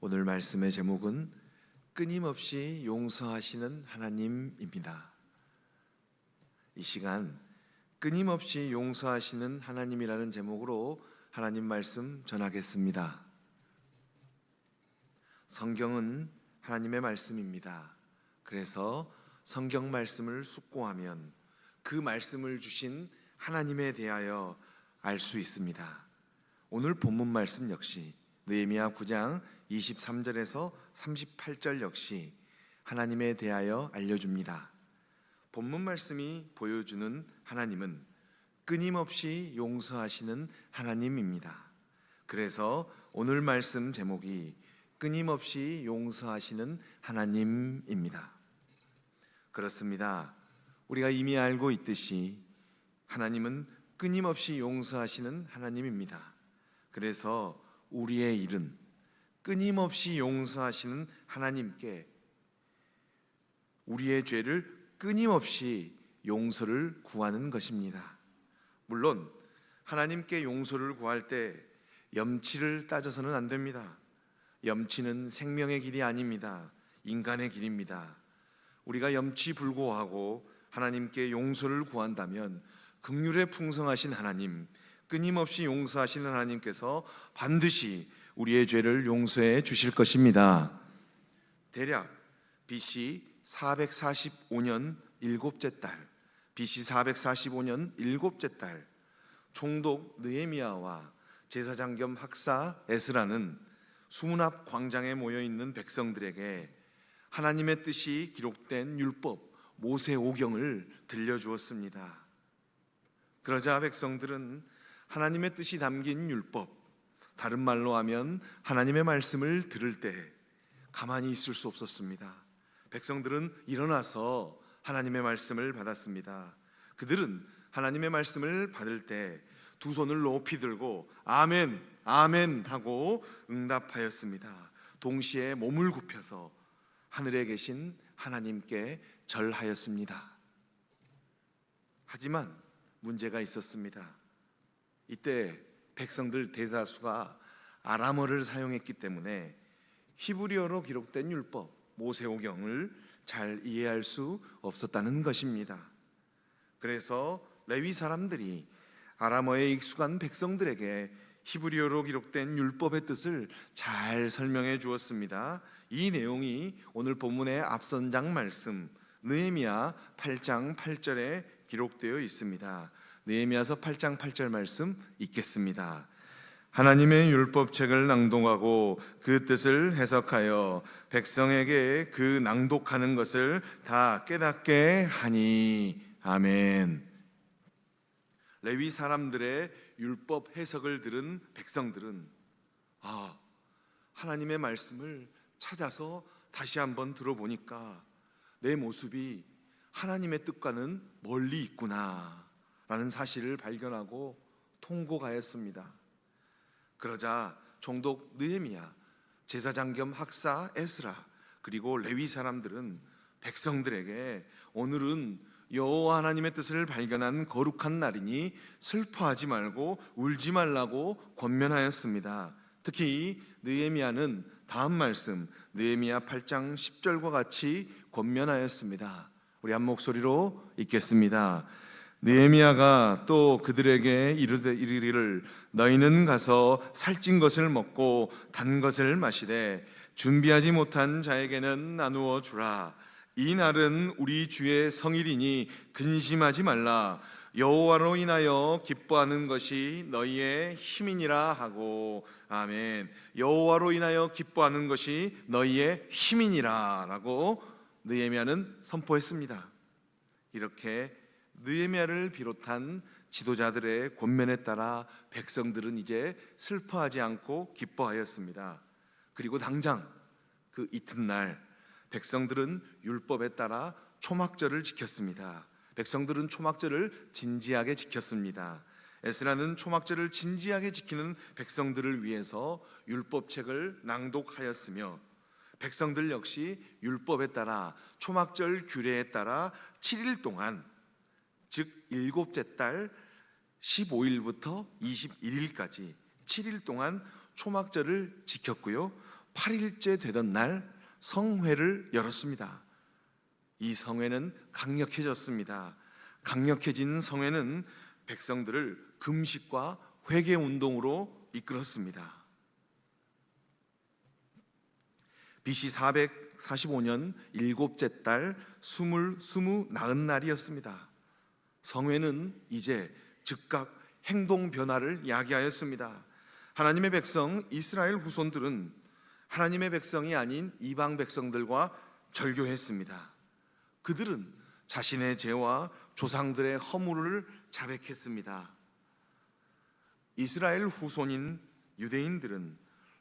오늘 말씀의 제목은 끊임없이 용서하시는 하나님입니다. 이 시간 끊임없이 용서하시는 하나님이라는 제목으로 하나님 말씀 전하겠습니다. 성경은 하나님의 말씀입니다. 그래서 성경 말씀을 숙고하면 그 말씀을 주신 하나님에 대하여 알 수 있습니다. 오늘 본문 말씀 역시 느헤미야 9장 23절에서 38절 역시 하나님에 대하여 알려줍니다. 본문 말씀이 보여주는 하나님은 끊임없이 용서하시는 하나님입니다. 그래서 오늘 말씀 제목이 끊임없이 용서하시는 하나님입니다. 그렇습니다. 우리가 이미 알고 있듯이 하나님은 끊임없이 용서하시는 하나님입니다. 그래서 우리의 일은 끊임없이 용서하시는 하나님께 우리의 죄를 끊임없이 용서를 구하는 것입니다. 물론 하나님께 용서를 구할 때 염치를 따져서는 안 됩니다. 염치는 생명의 길이 아닙니다. 인간의 길입니다. 우리가 염치불고하고 하나님께 용서를 구한다면 긍휼에 풍성하신 하나님, 끊임없이 용서하시는 하나님께서 반드시 우리의 죄를 용서해 주실 것입니다. 대략 BC 445년 일곱째 달, BC 445년 일곱째 달, 총독 느헤미야와 제사장 겸 학사 에스라는 수문 앞 광장에 모여 있는 백성들에게 하나님의 뜻이 기록된 율법 모세오경을 들려주었습니다. 그러자 백성들은 하나님의 뜻이 담긴 율법, 다른 말로 하면 하나님의 말씀을 들을 때 가만히 있을 수 없었습니다. 백성들은 일어나서 하나님의 말씀을 받았습니다. 그들은 하나님의 말씀을 받을 때 두 손을 높이 들고 아멘, 아멘 하고 응답하였습니다. 동시에 몸을 굽혀서 하늘에 계신 하나님께 절하였습니다. 하지만 문제가 있었습니다. 이때 백성들 대다수가 아람어를 사용했기 때문에 히브리어로 기록된 율법 모세오경을 잘 이해할 수 없었다는 것입니다. 그래서 레위 사람들이 아람어에 익숙한 백성들에게 히브리어로 기록된 율법의 뜻을 잘 설명해 주었습니다. 이 내용이 오늘 본문의 앞선 장 말씀 느헤미야 8장 8절에 기록되어 있습니다. 느헤미야서 8장 8절 말씀 읽겠습니다. 하나님의 율법책을 낭독하고 그 뜻을 해석하여 백성에게 그 낭독하는 것을 다 깨닫게 하니. 아멘. 레위 사람들의 율법 해석을 들은 백성들은 하나님의 말씀을 찾아서 다시 한번 들어보니까 내 모습이 하나님의 뜻과는 멀리 있구나 라는 사실을 발견하고 통곡하였습니다. 그러자 총독 느헤미야, 제사장 겸 학사 에스라, 그리고 레위 사람들은 백성들에게 오늘은 여호와 하나님의 뜻을 발견한 거룩한 날이니 슬퍼하지 말고 울지 말라고 권면하였습니다. 특히 느헤미야는 다음 말씀 느헤미야 8장 10절과 같이 권면하였습니다. 우리 한 목소리로 읽겠습니다. 느헤미야가 또 그들에게 이르기를 너희는 가서 살찐 것을 먹고 단 것을 마시되 준비하지 못한 자에게는 나누어 주라. 이 날은 우리 주의 성일이니 근심하지 말라. 여호와로 인하여 기뻐하는 것이 너희의 힘이니라 하고. 아멘. 여호와로 인하여 기뻐하는 것이 너희의 힘이니라 라고 느헤미야는 선포했습니다. 이렇게 느헤미야를 비롯한 지도자들의 권면에 따라 백성들은 이제 슬퍼하지 않고 기뻐하였습니다. 그리고 당장 그 이튿날 백성들은 율법에 따라 초막절을 지켰습니다. 백성들은 초막절을 진지하게 지켰습니다. 에스라는 초막절을 진지하게 지키는 백성들을 위해서 율법책을 낭독하였으며 백성들 역시 율법에 따라 초막절 규례에 따라 7일 동안, 즉 일곱째 달 15일부터 21일까지 7일 동안 초막절을 지켰고요. 8일째 되던 날 성회를 열었습니다. 이 성회는 강력해졌습니다. 강력해진 성회는 백성들을 금식과 회개 운동으로 이끌었습니다. BC 445년 일곱째 달 스무 나흔 날이었습니다. 성회는 이제 즉각 행동 변화를 야기하였습니다. 하나님의 백성 이스라엘 후손들은 하나님의 백성이 아닌 이방 백성들과 절교했습니다. 그들은 자신의 죄와 조상들의 허물을 자백했습니다. 이스라엘 후손인 유대인들은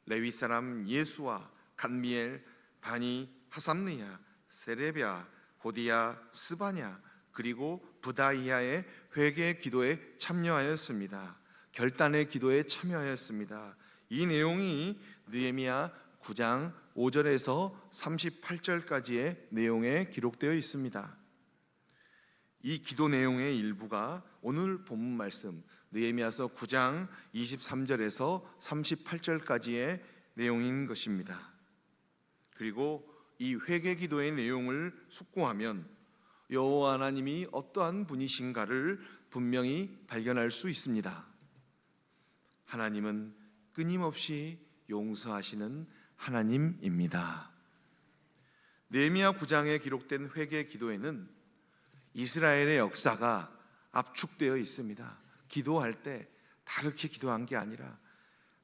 레위 사람 예수와 간미엘, 바니, 하삼느야, 세레비아, 호디야, 스바냐 그리고 부다이아의 회개 기도에 참여하였습니다. 결단의 기도에 참여하였습니다. 이 내용이 느헤미야 9장 5절에서 38절까지의 내용에 기록되어 있습니다. 이 기도 내용의 일부가 오늘 본문 말씀 느헤미야서 9장 23절에서 38절까지의 내용인 것입니다. 그리고 이 회개 기도의 내용을 숙고하면 여호와 하나님이 어떠한 분이신가를 분명히 발견할 수 있습니다. 하나님은 끊임없이 용서하시는 하나님입니다. 느헤미야 9장에 기록된 회개 기도에는 이스라엘의 역사가 압축되어 있습니다. 기도할 때 다르게 기도한 게 아니라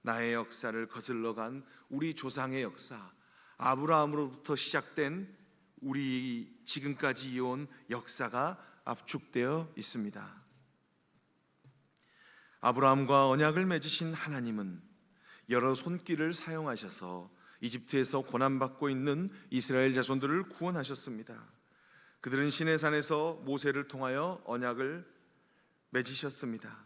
나의 역사를 거슬러 간 우리 조상의 역사, 아브라함으로부터 시작된 우리 지금까지 이어온 역사가 압축되어 있습니다. 아브라함과 언약을 맺으신 하나님은 여러 손길을 사용하셔서 이집트에서 고난받고 있는 이스라엘 자손들을 구원하셨습니다. 그들은 시내산에서 모세를 통하여 언약을 맺으셨습니다.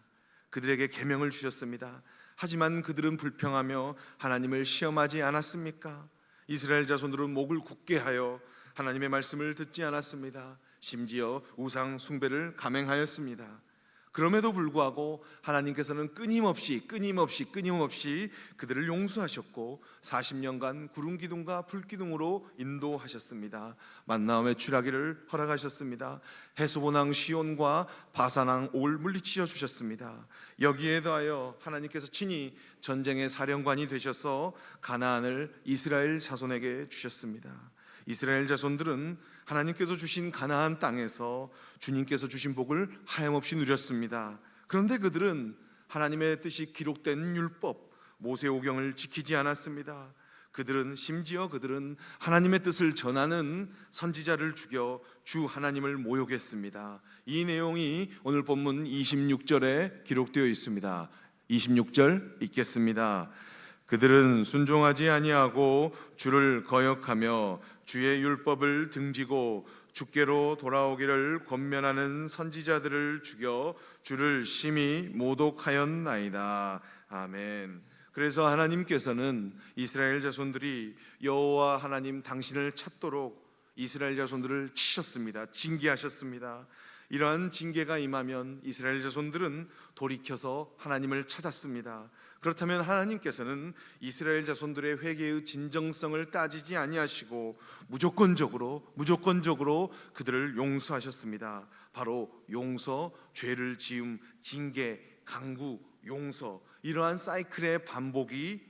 그들에게 계명을 주셨습니다. 하지만 그들은 불평하며 하나님을 시험하지 않았습니까? 이스라엘 자손들은 목을 굳게 하여 하나님의 말씀을 듣지 않았습니다. 심지어 우상 숭배를 감행하였습니다. 그럼에도 불구하고 하나님께서는 끊임없이 그들을 용서하셨고 40년간 구름 기둥과 불 기둥으로 인도하셨습니다. 만나움의 출하기를 허락하셨습니다. 헤스본왕 시온과 바산왕 옥을 물리치어 주셨습니다. 여기에 더하여 하나님께서 친히 전쟁의 사령관이 되셔서 가나안을 이스라엘 자손에게 주셨습니다. 이스라엘 자손들은 하나님께서 주신 가나안 땅에서 주님께서 주신 복을 하염없이 누렸습니다. 그런데 그들은 하나님의 뜻이 기록된 율법 모세오경을 지키지 않았습니다. 심지어 그들은 하나님의 뜻을 전하는 선지자를 죽여 주 하나님을 모욕했습니다. 이 내용이 오늘 본문 26절에 기록되어 있습니다. 26절 읽겠습니다. 그들은 순종하지 아니하고 주를 거역하며 주의 율법을 등지고 주께로 돌아오기를 권면하는 선지자들을 죽여 주를 심히 모독하였나이다. 아멘. 그래서 하나님께서는 이스라엘 자손들이 여호와 하나님 당신을 찾도록 이스라엘 자손들을 치셨습니다. 징계하셨습니다. 이러한 징계가 임하면 이스라엘 자손들은 돌이켜서 하나님을 찾았습니다. 그렇다면 하나님께서는 이스라엘 자손들의 회개의 진정성을 따지지 아니하시고 무조건적으로 그들을 용서하셨습니다. 바로 용서, 죄를 지음, 징계, 강구, 용서, 이러한 사이클의 반복이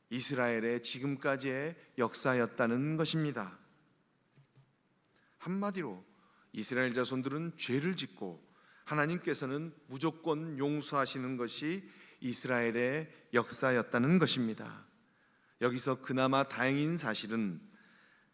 이스라엘의 지금까지의 역사였다는 것입니다. 한마디로 이스라엘 자손들은 죄를 짓고 하나님께서는 무조건 용서하시는 것이 이스라엘의 역사였다는 것입니다. 여기서 그나마 다행인 사실은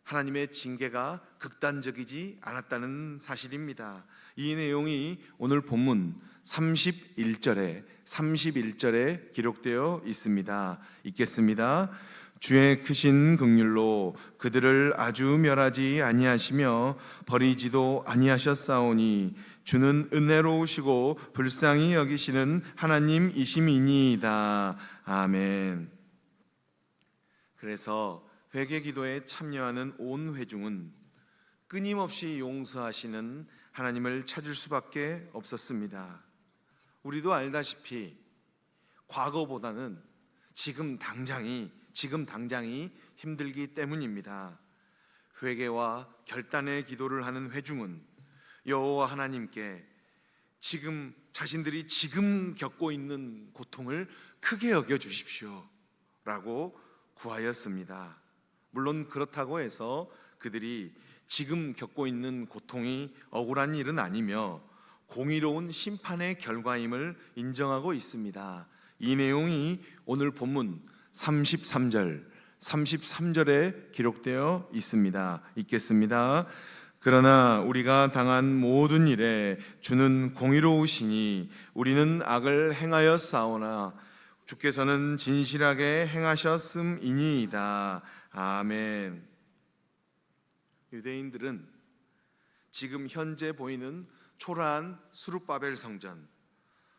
하나님의 징계가 극단적이지 않았다는 사실입니다. 이 내용이 오늘 본문 31절에 기록되어 있습니다. 읽겠습니다. 주의 크신 긍휼로 그들을 아주 멸하지 아니하시며 버리지도 아니하셨사오니 주는 은혜로우시고 불쌍히 여기시는 하나님이심이니이다. 아멘. 그래서 회개 기도에 참여하는 온 회중은 끊임없이 용서하시는 하나님을 찾을 수밖에 없었습니다. 우리도 알다시피 과거보다는 지금 당장이 힘들기 때문입니다. 회개와 결단의 기도를 하는 회중은 여호와 하나님께 지금 자신들이 지금 겪고 있는 고통을 크게 여겨 주십시오 라고 구하였습니다. 물론 그렇다고 해서 그들이 지금 겪고 있는 고통이 억울한 일은 아니며 공의로운 심판의 결과임을 인정하고 있습니다. 이 내용이 오늘 본문 33절에 기록되어 있습니다. 읽겠습니다. 그러나 우리가 당한 모든 일에 주는 공의로우시니 우리는 악을 행하였사오나 주께서는 진실하게 행하셨음이니이다. 아멘. 유대인들은 지금 현재 보이는 초라한 스룹바벨 성전,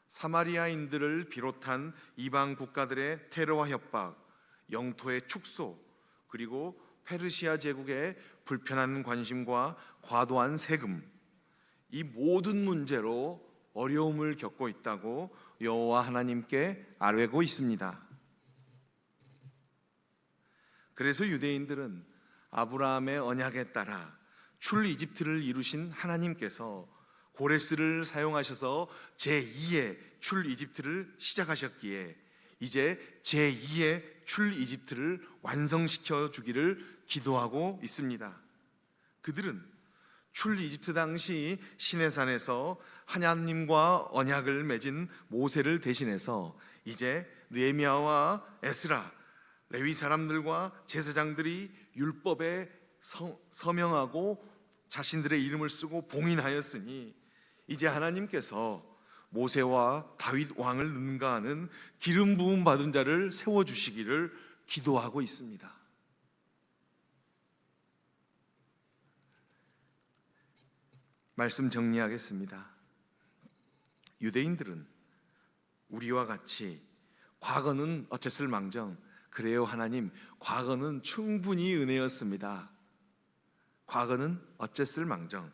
사마리아인들을 비롯한 이방 국가들의 테러와 협박, 영토의 축소, 그리고 페르시아 제국의 불편한 관심과 과도한 세금, 이 모든 문제로 어려움을 겪고 있다고 여호와 하나님께 아뢰고 있습니다. 그래서 유대인들은 아브라함의 언약에 따라 출 이집트를 이루신 하나님께서 고레스를 사용하셔서 제2의 출 이집트를 시작하셨기에 이제 제2의 출 이집트를 완성시켜 주기를 기도하고 있습니다. 그들은 출 이집트 당시 시내산에서 하나님과 언약을 맺은 모세를 대신해서 이제 느헤미야와 에스라, 레위 사람들과 제사장들이 율법에 서명하고 자신들의 이름을 쓰고 봉인하였으니 이제 하나님께서 모세와 다윗 왕을 능가하는 기름 부음 받은 자를 세워주시기를 기도하고 있습니다. 말씀 정리하겠습니다. 유대인들은 우리와 같이 과거는 어쨌을망정 그래요 하나님, 과거는 충분히 은혜였습니다. 과거는 어쨌을망정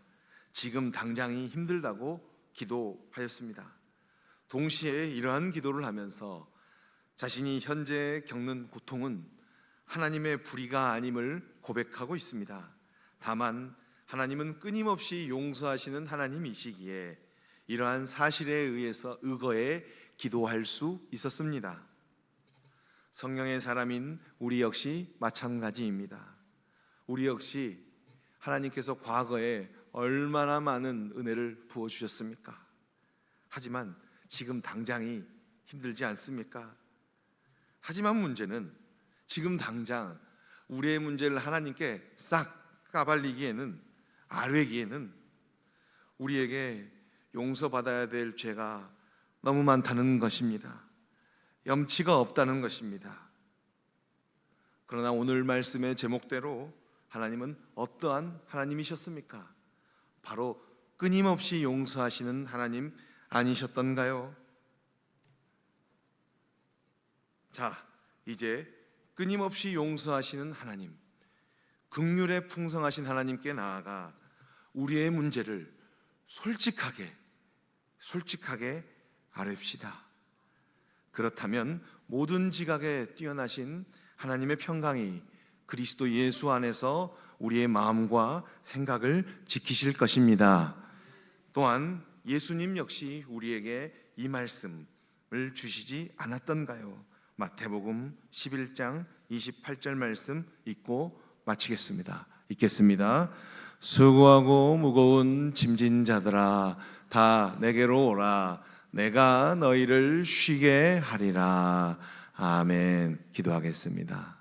지금 당장이 힘들다고 기도하였습니다. 동시에 이러한 기도를 하면서 자신이 현재 겪는 고통은 하나님의 불의가 아님을 고백하고 있습니다. 다만 하나님은 끊임없이 용서하시는 하나님이시기에 이러한 사실에 의해서 의거해 기도할 수 있었습니다. 성령의 사람인 우리 역시 마찬가지입니다. 우리 역시 하나님께서 과거에 얼마나 많은 은혜를 부어주셨습니까? 하지만 지금 당장이 힘들지 않습니까? 하지만 문제는 지금 당장 우리의 문제를 하나님께 싹 까발리기에는, 아뢰기에는 우리에게 용서받아야 될 죄가 너무 많다는 것입니다. 염치가 없다는 것입니다. 그러나 오늘 말씀의 제목대로 하나님은 어떠한 하나님이셨습니까? 바로 끊임없이 용서하시는 하나님 아니셨던가요? 자, 이제 끊임없이 용서하시는 하나님, 긍휼에 풍성하신 하나님께 나아가 우리의 문제를 솔직하게 아뢰읍시다. 그렇다면 모든 지각에 뛰어나신 하나님의 평강이 그리스도 예수 안에서 우리의 마음과 생각을 지키실 것입니다. 또한 예수님 역시 우리에게 이 말씀을 주시지 않았던가요? 마태복음 11장 28절 말씀 읽고 마치겠습니다. 읽겠습니다. 수고하고 무거운 짐진 자들아 다 내게로 오라. 내가 너희를 쉬게 하리라. 아멘. 기도하겠습니다.